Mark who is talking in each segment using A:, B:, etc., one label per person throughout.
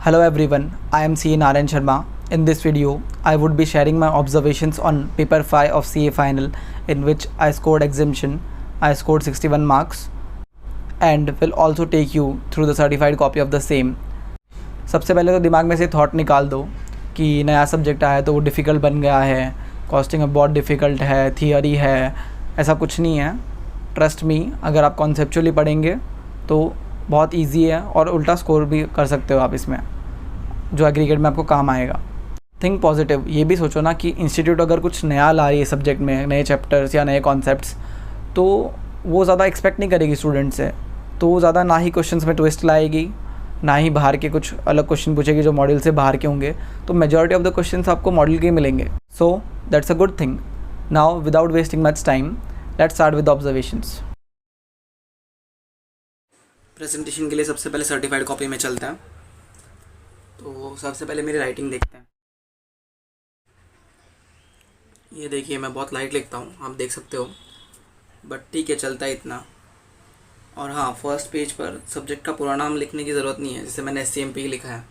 A: Hello everyone, I am CA Narayan Sharma. In this video, I would be sharing my observations on paper 5 of CA final in which I scored exemption. I scored 61 marks and will also take you through the certified copy of the same. सबसे पहले तो दिमाग में से thought निकाल दो कि नया सब्जेक्ट आया तो वो डिफ़िकल्ट बन गया है, कॉस्टिंग अब बहुत डिफ़िकल्ट है, थियरी है, ऐसा कुछ नहीं है. ट्रस्ट मी, अगर आप कॉन्सेप्चुअली पढ़ेंगे तो बहुत इजी है और उल्टा स्कोर भी कर सकते हो आप इसमें, जो एग्रीगेट में आपको काम आएगा. Think positive. ये भी सोचो ना कि इंस्टीट्यूट अगर कुछ नया ला रही है सब्जेक्ट में, नए चैप्टर्स या नए कॉन्सेप्ट्स, तो वो ज़्यादा एक्सपेक्ट नहीं करेगी स्टूडेंट से. तो वो ज़्यादा ना ही क्वेश्चंस में ट्विस्ट लाएगी, ना ही बाहर के कुछ अलग क्वेश्चन पूछेगी जो मॉडल से बाहर के होंगे. तो मेजॉरिटी ऑफ द क्वेश्चंस आपको मॉडल के मिलेंगे. So that's a good thing. Now without wasting much time, let's start with observations. Presentation के लिए सबसे पहले सर्टिफाइड कॉपी में चलते हैं. तो सबसे पहले मेरी राइटिंग देखते हैं. ये देखिए, मैं बहुत लाइट लिखता हूँ, आप देख सकते हो, बट ठीक है, चलता है इतना. और हाँ, फर्स्ट पेज पर सब्जेक्ट का पूरा नाम लिखने की ज़रूरत नहीं है, जैसे मैंने SCMP लिखा है.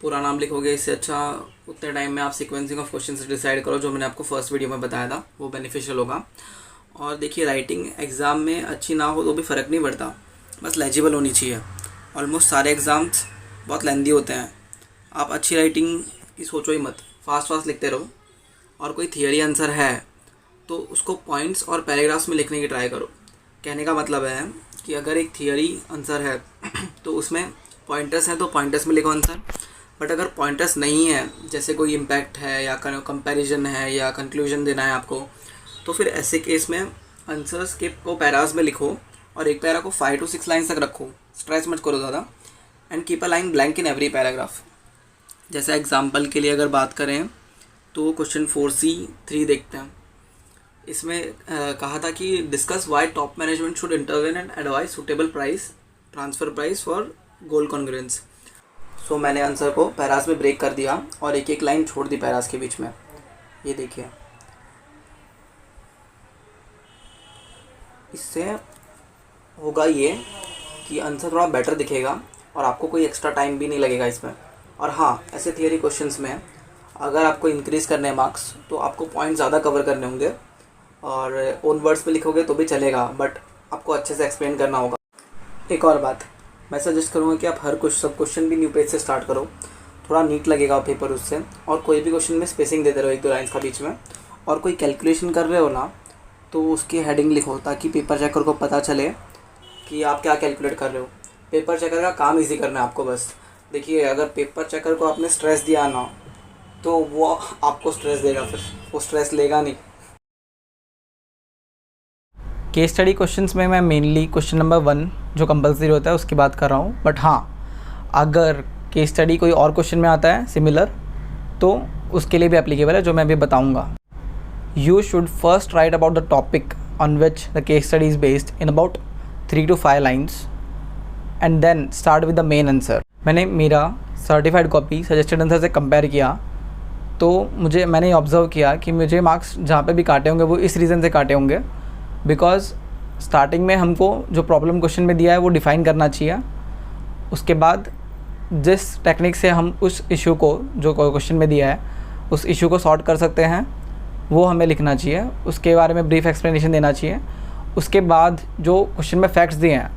A: पूरा नाम लिखोगे इससे अच्छा उतने टाइम में आप सीक्वेंसिंग ऑफ क्वेश्चन से डिसाइड करो, जो मैंने आपको फर्स्ट वीडियो में बताया था, वो बेनिफिशियल होगा. और देखिए, राइटिंग एग्ज़ाम में अच्छी ना हो तो भी फ़र्क नहीं पड़ता, बस लेजिबल होनी चाहिए. ऑलमोस्ट सारे एग्ज़ाम्स बहुत लेंदी होते हैं. आप अच्छी राइटिंग की सोचो ही मत, फास्ट लिखते रहो. और कोई थियरी आंसर है तो उसको पॉइंट्स और पैराग्राफ्स में लिखने की ट्राई करो. कहने का मतलब है कि अगर एक थियरी आंसर है तो उसमें पॉइंटर्स हैं तो पॉइंटर्स में लिखो आंसर. बट अगर पॉइंटर्स नहीं है, जैसे कोई इम्पैक्ट है या कंपैरिजन है या कंक्लूजन देना है आपको, तो फिर ऐसे केस में आंसर्स के को पैरास में लिखो और एक पैरा को 5 to 6 लाइन्स तक रखो. स्ट्रेस मत करो ज़्यादा. And keep a line blank in every paragraph. जैसे एग्जाम्पल के लिए अगर बात करें तो क्वेश्चन 4C3 देखते हैं. इसमें कहा था कि discuss why top management should intervene and advise suitable price transfer price for goal congruence. So मैंने आंसर को पैरास में ब्रेक कर दिया और एक एक लाइन छोड़ दी पैरास के बीच में. ये देखिए, इससे होगा ये कि आंसर थोड़ा बेटर दिखेगा और आपको कोई एक्स्ट्रा टाइम भी नहीं लगेगा इसमें. और हाँ, ऐसे थियरी क्वेश्चंस में अगर आपको इंक्रीज़ करने हैं मार्क्स तो आपको पॉइंट ज़्यादा कवर करने होंगे. और ओन वर्ड्स में लिखोगे तो भी चलेगा, बट आपको अच्छे से एक्सप्लेन करना होगा. एक और बात, मैं सजेस्ट करूँगा कि आप सब क्वेश्चन भी न्यू पेज से स्टार्ट करो. थोड़ा नीट लगेगा पेपर उससे. और कोई भी क्वेश्चन में स्पेसिंग देते रहो 1-2 लाइन्स का बीच में. और कोई कैलकुलेशन कर रहे हो ना, तो उसकी हेडिंग लिखो ताकि पेपर चेकर को पता चले कि आप क्या कैलकुलेट कर रहे हो. पेपर चेकर का काम ईजी करना है आपको बस. देखिए, अगर पेपर चेकर को आपने स्ट्रेस दिया ना, तो वो आपको स्ट्रेस देगा, फिर वो स्ट्रेस लेगा नहीं. केस स्टडी क्वेश्चंस में मैं मेनली क्वेश्चन नंबर 1 जो कंपलसरी होता है उसकी बात कर रहा हूँ. बट हाँ, अगर केस स्टडी कोई और क्वेश्चन में आता है सिमिलर, तो उसके लिए भी एप्लीकेबल है, जो मैं अभी बताऊँगा. You should first write about the topic on which the case study is based in about 3 to 5 lines and then start with the main answer. मैंने मेरा सर्टिफाइड कॉपी सजेस्टेड आंसर से कंपेयर किया, तो मैंने ऑब्ज़र्व किया कि मुझे marks जहाँ पे भी काटे होंगे वो इस रीज़न से काटे होंगे, बिकॉज स्टार्टिंग में हमको जो प्रॉब्लम क्वेश्चन में दिया है वो डिफ़ाइन करना चाहिए. उसके बाद जिस टेक्निक से हम उस इशू को, जो क्वेश्चन में दिया है, उस इशू को सॉर्ट कर सकते हैं, वो हमें लिखना चाहिए. उसके बारे में ब्रीफ एक्सप्लेनेशन देना चाहिए. उसके बाद जो क्वेश्चन में फैक्ट्स दिए हैं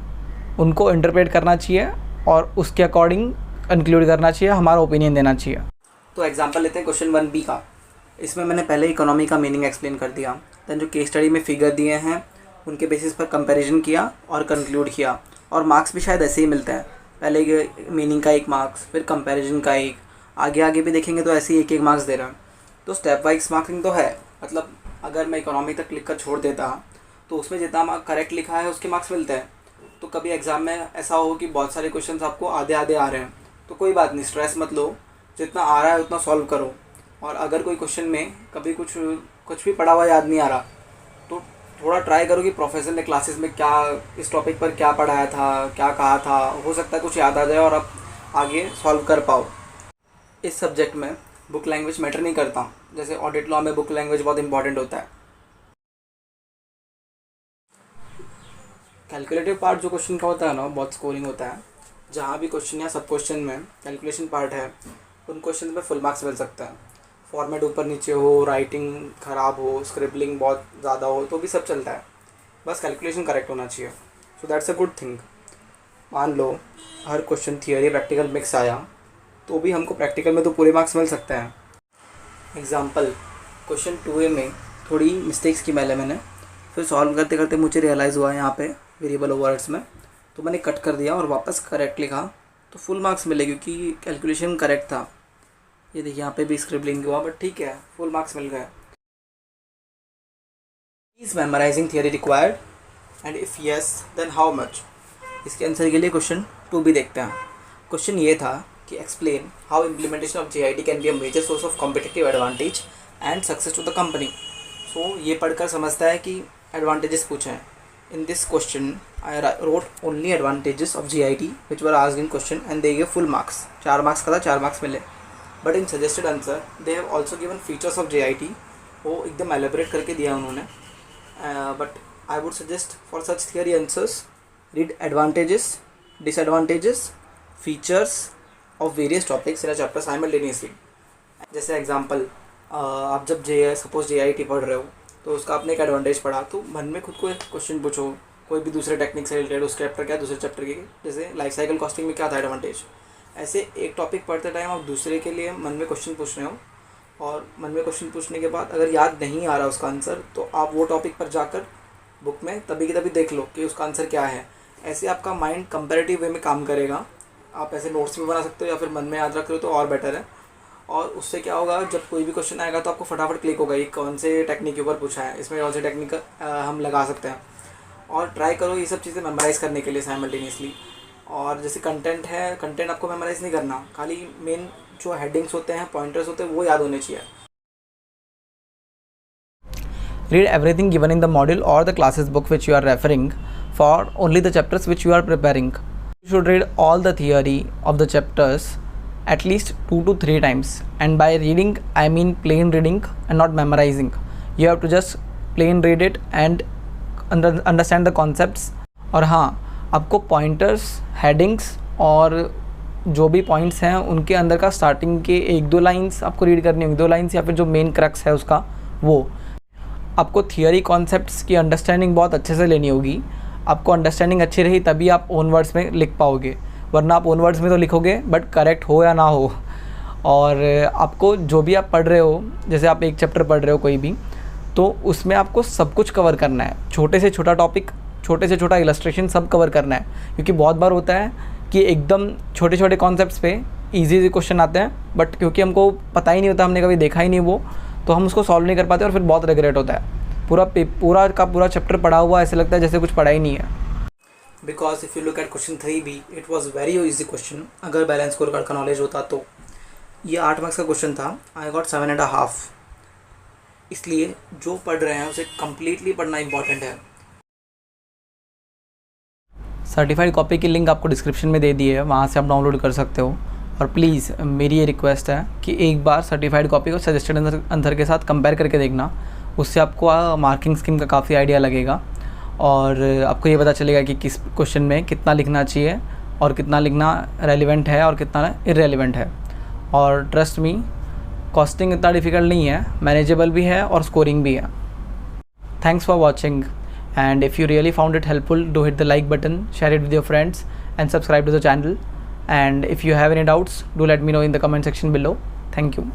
A: उनको इंटरप्रेट करना चाहिए और उसके अकॉर्डिंग कंक्लूड करना चाहिए, हमारा ओपिनियन देना चाहिए. तो एग्जांपल लेते हैं क्वेश्चन 1B का. इसमें मैंने पहले इकोनॉमी का मीनिंग एक्सप्लेन कर दिया. दैन जो केस स्टडी में फिगर दिए हैं उनके बेसिस पर कंपैरिजन किया और कंक्लूड किया. और मार्क्स भी शायद ऐसे ही मिलते हैं, पहले मीनिंग का 1 मार्क्स, फिर कंपैरिजन का 1, आगे भी देखेंगे तो ऐसे ही 1-1 मार्क्स दे रहे हैं. तो स्टेप वाइज मार्किंग तो है. मतलब अगर मैं इकोनॉमी तक लिख कर छोड़ देता तो उसमें जितना करेक्ट लिखा है उसके मार्क्स मिलते हैं. तो कभी एग्ज़ाम में ऐसा हो कि बहुत सारे क्वेश्चंस आपको आधे आ रहे हैं, तो कोई बात नहीं, स्ट्रेस मत लो, जितना आ रहा है उतना सॉल्व करो. और अगर कोई क्वेश्चन में कभी कुछ भी पढ़ा हुआ याद नहीं आ रहा, तो थोड़ा ट्राई करो कि प्रोफेसर ने क्लासेस में क्या, इस टॉपिक पर क्या पढ़ाया था, क्या कहा था, हो सकता है कुछ याद आ जाए और आप आगे सॉल्व कर पाओ. इस सब्जेक्ट में बुक लैंग्वेज मैटर नहीं करता. जैसे ऑडिट लॉ में बुक लैंग्वेज बहुत इंपॉर्टेंट होता है. कैलकुलेटिव पार्ट जो क्वेश्चन का होता है ना, बहुत स्कोरिंग होता है. जहाँ भी क्वेश्चन या सब क्वेश्चन में कैलकुलेशन पार्ट है उन क्वेश्चन में फुल मार्क्स मिल सकता है। फॉर्मेट ऊपर नीचे हो, राइटिंग ख़राब हो, स्क्रिबलिंग बहुत ज़्यादा हो तो भी सब चलता है, बस कैलकुलेशन करेक्ट होना चाहिए। So that's a good thing. मान लो हर क्वेश्चन थियरी प्रैक्टिकल मिक्स आया तो भी हमको प्रैक्टिकल में तो पूरे मार्क्स मिल सकते हैं। एग्जाम्पल, क्वेश्चन 2A में थोड़ी मिस्टेक्स की मैंने फिर सॉल्व करते करते मुझे रियलाइज़ हुआ यहाँ पे वेरिएबल ओवर्ड्स में, तो मैंने कट कर दिया और वापस करेक्ट लिखा तो फुल मार्क्स मिले क्योंकि कैलकुलेशन करेक्ट था। ये देखिए यहाँ पे भी स्क्रिबलिंग हुआ बट ठीक है, फुल मार्क्स मिल गए। Is memorising theory required and if yes then how much? इसके आंसर के लिए क्वेश्चन 2 भी देखते हैं। क्वेश्चन ये था कि explain how implementation of JIT can be a major source of competitive advantage and success to the company. So ये पढ़कर समझता है कि एडवांटेजेस पूछे हैं। In this question I wrote only advantages of JIT which were asked in question and they give full marks. 4 marks का था, 4 marks मिले। But in suggested answer they have also given features of JIT, वो एकदम elaborate करके दिया उन्होंने। But I would suggest for such theory answers read advantages, disadvantages, features of various topics in a chapter simultaneously. जैसे example, आप जब suppose JIT पढ़ रहे हो तो उसका आपने एक एडवांटेज पढ़ा तो मन में खुद को एक क्वेश्चन पूछो कोई भी दूसरे टेक्निक से रिलेटेड, उस चैप्टर क्या दूसरे चैप्टर के, जैसे लाइफ साइकिल कॉस्टिंग में क्या था एडवांटेज। ऐसे एक टॉपिक पढ़ते टाइम आप दूसरे के लिए मन में क्वेश्चन पूछ रहे हो और मन में क्वेश्चन पूछने के बाद अगर याद नहीं आ रहा उसका आंसर तो आप वो टॉपिक पर जाकर बुक में तभी की तभी देख लो कि उसका आंसर क्या है। ऐसे आपका माइंड कंपैरेटिव वे में काम करेगा। आप ऐसे नोट्स में बना सकते हो या फिर मन में याद रख रहे हो तो और बेटर है। और उससे क्या होगा, जब कोई भी क्वेश्चन आएगा तो आपको फटाफट क्लिक होगा ये कौन से टेक्निक के ऊपर पूछा है, इसमें कौन से टेक्निक हम लगा सकते हैं। और ट्राई करो ये सब चीज़ें मेमोराइज़ करने के लिए साइमल्टेनियसली। और जैसे कंटेंट है, कंटेंट आपको मेमोराइज़ नहीं करना, खाली मेन जो हेडिंग्स होते हैं, पॉइंटर्स होते हैं वो याद होने चाहिए। Read everything given in the module or the classes book which you are referring for only the chapters which you are preparing. You should read all the theory of the chapters at least 2 to 3 times, and by reading I mean plain reading and not memorizing. You have to just plain read it and understand the concepts. और हाँ, आपको pointers, headings और जो भी points हैं उनके अंदर का स्टार्टिंग के 1-2 लाइन्स आपको रीड करनी होगी, 2 लाइन्स या फिर जो मेन क्रक्स है उसका वो। आपको थियरी कॉन्सेप्ट्स की अंडरस्टैंडिंग बहुत अच्छे से लेनी होगी। आपको अंडरस्टैंडिंग अच्छी रही तभी आप ओन वर्ड्स में लिख पाओगे, वरना आप ओन वर्ड्स में तो लिखोगे बट करेक्ट हो या ना हो। और आपको जो भी आप पढ़ रहे हो, जैसे आप एक चैप्टर पढ़ रहे हो कोई भी, तो उसमें आपको सब कुछ कवर करना है। छोटे से छोटा टॉपिक, छोटे से छोटा इलस्ट्रेशन सब कवर करना है, क्योंकि बहुत बार होता है कि एकदम छोटे छोटे कॉन्सेप्ट्स पे इजी क्वेश्चन आते हैं, बट क्योंकि हमको पता ही नहीं होता, हमने कभी देखा ही नहीं वो, तो हम उसको सॉल्व नहीं कर पाते और फिर बहुत रिग्रेट होता है। पूरा चैप्टर पढ़ा हुआ ऐसे लगता है जैसे कुछ पढ़ा ही नहीं है। Because if you look at question 3B, it was very easy question. अगर बैलेंस स्कोरकार्ड का नॉलेज होता तो ये 8 मार्क्स का क्वेश्चन था, आई गॉट 7.5। इसलिए जो पढ़ रहे हैं उसे कम्प्लीटली पढ़ना इंपॉर्टेंट है। सर्टिफाइड कॉपी की लिंक आपको डिस्क्रिप्शन में दे दी है, वहाँ से आप डाउनलोड कर सकते हो। और प्लीज़ मेरी ये रिक्वेस्ट है कि एक बार सर्टिफाइड कॉपी को सजेस्टेड आंसर के साथ कंपेयर करके देखना, उससे आपको मार्किंग स्कीम का काफ़ी आइडिया लगेगा और आपको ये पता चलेगा कि किस क्वेश्चन में कितना लिखना चाहिए और कितना लिखना रेलिवेंट है और कितना इररेलिवेंट है। और ट्रस्ट मी, कॉस्टिंग इतना डिफ़िकल्ट नहीं है, मैनेजेबल भी है और स्कोरिंग भी है। Thanks for watching, and if you really found it helpful, do hit the like button, share it with your friends and subscribe to the channel. And if you have any doubts, do let me know in the comment section below. Thank you.